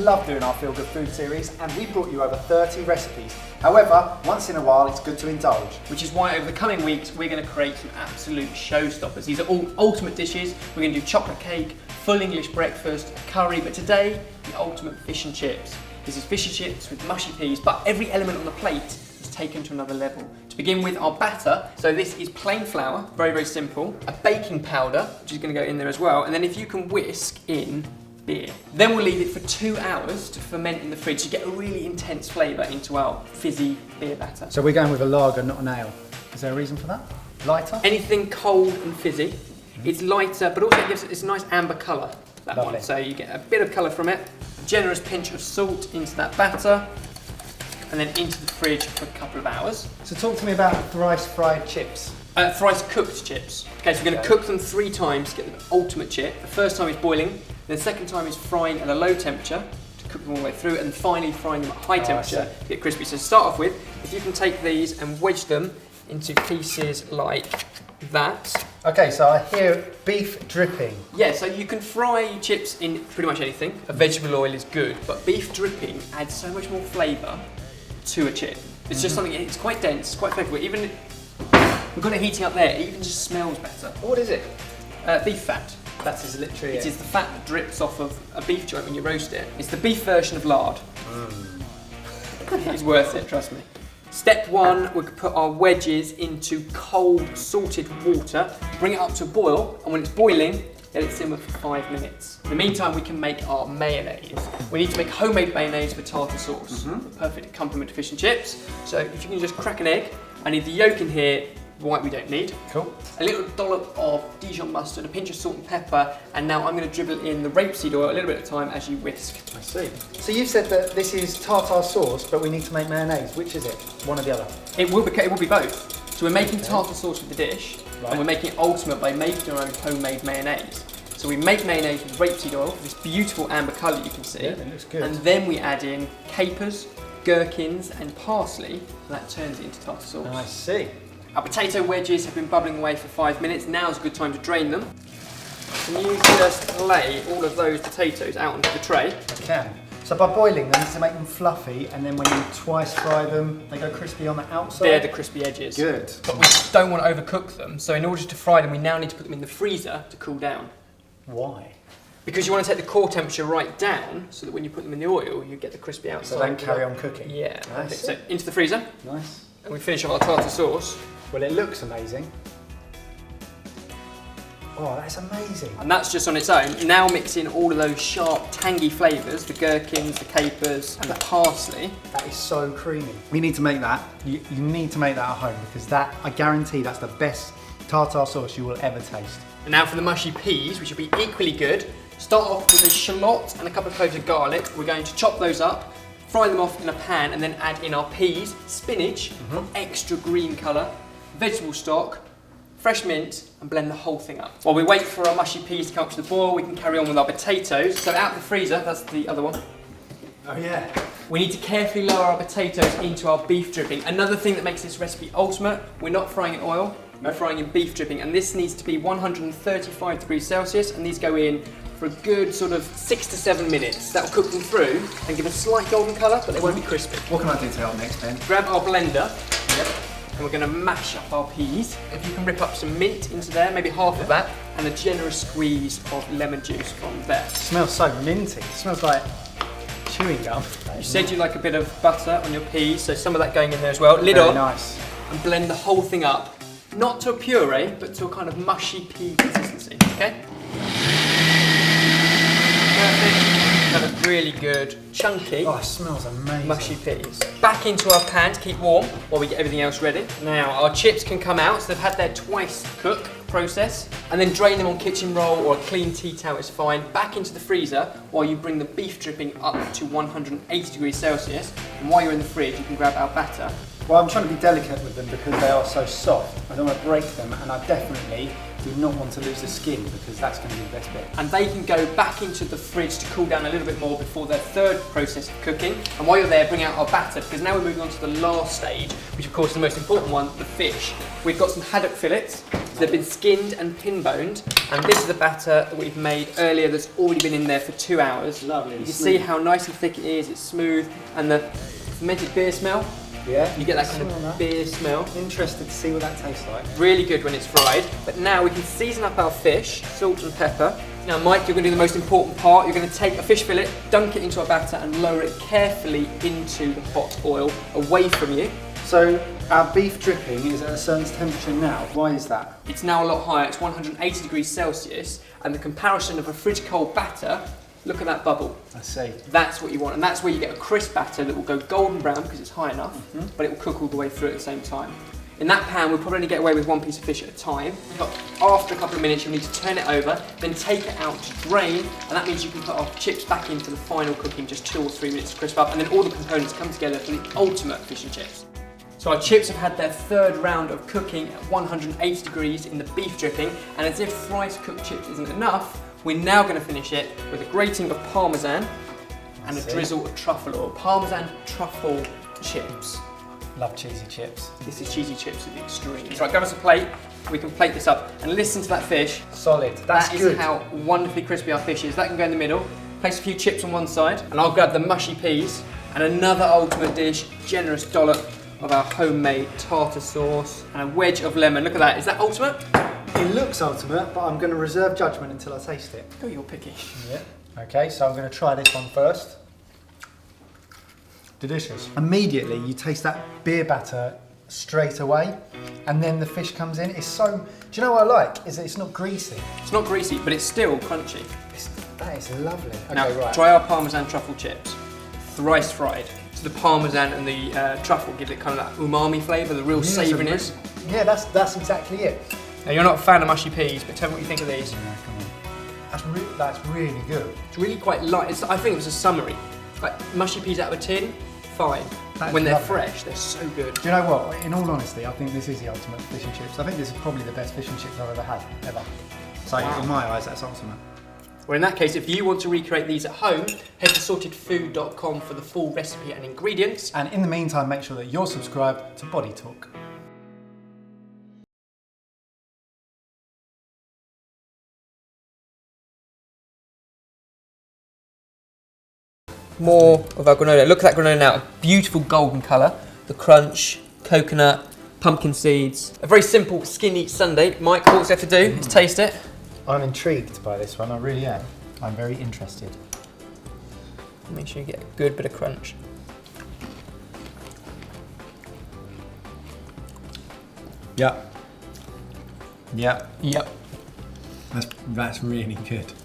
love doing our Feel Good Food series, and we brought you over 30 recipes. However, once in a while, it's good to indulge. Which is why over the coming weeks, we're going to create some absolute showstoppers. These are all ultimate dishes. We're going to do chocolate cake, full English breakfast, curry, but today, the ultimate fish and chips. This is fish and chips with mushy peas, but every element on the plate is taken to another level. To begin with, our batter. So this is plain flour, very, very simple. A baking powder, which is going to go in there as well. And then if you can whisk in beer. Then we'll leave it for 2 hours to ferment in the fridge to get a really intense flavour into our fizzy beer batter. So we're going with a lager, not an ale. Is there a reason for that? Lighter? Anything cold and fizzy. It's lighter, but also it gives it this nice amber colour, that Lovely. one. So you get a bit of colour from it. A generous pinch of salt into that batter, and then into the fridge for a couple of hours. So talk to me about thrice fried chips. Thrice cooked chips. Okay, so we're going to cook them 3 times to get the ultimate chip. The first time is boiling, then the second time is frying at a low temperature to cook them all the way through, and finally frying them at high temperature to get crispy. So to start off with, if you can take these and wedge them into pieces like that. Okay, so I hear beef dripping. Yeah, so you can fry chips in pretty much anything. A vegetable oil is good, but beef dripping adds so much more flavour to a chip. It's just something, it's quite dense, quite flavourful. Even we've got it heating up there, it even just smells better. What is it? Beef fat. That is literally It is the fat that drips off of a beef joint when you roast it. It's the beef version of lard. It's worth it, trust me. Step 1, we could put our wedges into cold salted water, bring it up to a boil, and when it's boiling, let it simmer for 5 minutes. In the meantime, we can make our mayonnaise. We need to make homemade mayonnaise with tartar sauce. A perfect accompaniment to fish and chips. So if you can just crack an egg, I need the yolk in here, white we don't need. Cool. A little dollop of Dijon mustard, a pinch of salt and pepper, and now I'm going to dribble in the rapeseed oil a little bit at a time as you whisk. I see. So you said that this is tartar sauce, but we need to make mayonnaise. Which is it? One or the other? It will be both. So we're making tartar sauce with the dish, and we're making it ultimate by making our own homemade mayonnaise. So we make mayonnaise with rapeseed oil, this beautiful amber colour you can see. Yeah, it looks good. And then we add in capers, gherkins, and parsley, and that turns it into tartar sauce. I see. Our potato wedges have been bubbling away for 5 minutes. Now's a good time to drain them. Can you just lay all of those potatoes out onto the tray? I can. So by boiling them, to make them fluffy, and then when you twice fry them, they go crispy on the outside? They're the crispy edges. Good. But we don't want to overcook them, so in order to fry them, we now need to put them in the freezer to cool down. Why? Because you want to take the core temperature right down, so that when you put them in the oil, you get the crispy outside. So they can carry on cooking? Yeah. Nice. So into the freezer, Nice. and we finish off our tartar sauce. Well, it looks amazing. Oh, that's amazing. And that's just on its own. Now mix in all of those sharp, tangy flavours, the gherkins, the capers, and the parsley. That is so creamy. We need to make that. You need to make that at home, because that, I guarantee, that's the best tartar sauce you will ever taste. And now for the mushy peas, which will be equally good. Start off with a shallot and a couple of cloves of garlic. We're going to chop those up, fry them off in a pan, and then add in our peas, spinach, extra green colour, vegetable stock, fresh mint, and blend the whole thing up. While we wait for our mushy peas to come up to the boil, we can carry on with our potatoes. So out of the freezer, that's the other one. Oh yeah. We need to carefully lower our potatoes into our beef dripping. Another thing that makes this recipe ultimate, we're not frying in oil, we're frying in beef dripping, and this needs to be 135 degrees Celsius, and these go in for a good sort of 6 to 7 minutes. That'll cook them through and give a slight golden colour, but they won't be crispy. What can I do to help next, Ben? Grab our blender, and we're going to mash up our peas. If you can rip up some mint into there, maybe half of that, and a generous squeeze of lemon juice from there. It smells so minty. It smells like chewing gum. You said you like a bit of butter on your peas, so some of that going in there as well. Lid on, nice. and blend the whole thing up. Not to a puree, but to a kind of mushy pea consistency, okay? Perfect. Kind of really good, chunky, Oh, it smells amazing. mushy peas. Back into our pan to keep warm while we get everything else ready. Now, our chips can come out, so they've had their twice cook process, and then drain them on kitchen roll or a clean tea towel is fine. Back into the freezer while you bring the beef dripping up to 180 degrees Celsius. And while you're in the fridge, you can grab our batter. Well, I'm trying to be delicate with them because they are so soft. I don't want to break them, and I definitely do not want to lose the skin, because that's going to be the best bit. And they can go back into the fridge to cool down a little bit more before their third process of cooking. And while you're there, bring out our batter, because now we're moving on to the last stage, which of course is the most important one, the fish. We've got some haddock fillets, So they've been skinned and pin boned, and this is the batter that we've made earlier that's already been in there for 2 hours. Lovely. You can see how nice and thick it is, it's smooth, and the fermented beer smell. Yeah. You get that kind of beer smell. Interested to see what that tastes like. Really good when it's fried. But now we can season up our fish, salt and pepper. Now Mike, you're going to do the most important part. You're going to take a fish fillet, dunk it into a batter and lower it carefully into the hot oil away from you. So our beef dripping is at a certain temperature now. Why is that? It's now a lot higher. It's 180 degrees Celsius, and the comparison of a fridge cold batter, look at that bubble. I see. That's what you want, and that's where you get a crisp batter that will go golden brown because it's high enough, but it will cook all the way through at the same time. In that pan, we'll probably only get away with 1 piece of fish at a time, but after a couple of minutes, you'll need to turn it over, then take it out to drain, and that means you can put our chips back in for the final cooking, just 2 or 3 minutes to crisp up, and then all the components come together for the ultimate fish and chips. So our chips have had their 3rd round of cooking at 180 degrees in the beef dripping, and as if thrice cooked chips isn't enough, we're now going to finish it with a grating of parmesan and a drizzle of truffle oil. Parmesan truffle chips. Love cheesy chips. This is cheesy chips at the extreme. Right, grab us a plate, we can plate this up, and listen to that fish. Solid, that's good. That is how wonderfully crispy our fish is. That can go in the middle. Place a few chips on one side, and I'll grab the mushy peas, and another ultimate dish, generous dollop of our homemade tartar sauce, and a wedge of lemon. Look at that, is that ultimate? It looks ultimate, but I'm going to reserve judgment until I taste it. Oh, you're picky. Yeah. Okay, so I'm going to try this one first. Delicious. Immediately you taste that beer batter straight away, and then the fish comes in. It's so, do you know what I like? Is that it's not greasy. It's not greasy, but it's still crunchy. That is lovely. Okay, Now, right. try our Parmesan truffle chips. Thrice fried. So the Parmesan and the truffle give it kind of that umami flavour, the real savouriness. Yeah, that's exactly it. Now, you're not a fan of mushy peas, but tell me what you think of these. Yeah, come on. That's really good. It's really quite light. I think it was a summary. Like mushy peas out of a tin, fine. When they're fresh, they're so good. Do you know what? In all honesty, I think this is the ultimate fish and chips. I think this is probably the best fish and chips I've ever had, ever. So in my eyes, that's ultimate. Well, in that case, if you want to recreate these at home, head to sortedfood.com for the full recipe and ingredients. And in the meantime, make sure that you're subscribed to BodyTalk. More of our granola. Look at that granola now, a beautiful golden colour. The crunch, coconut, pumpkin seeds. A very simple skinny sundae. Mike, all we have to do is taste it. I'm intrigued by this one, I really am. I'm very interested. Make sure you get a good bit of crunch. Yep. Yep. Yep. That's really good.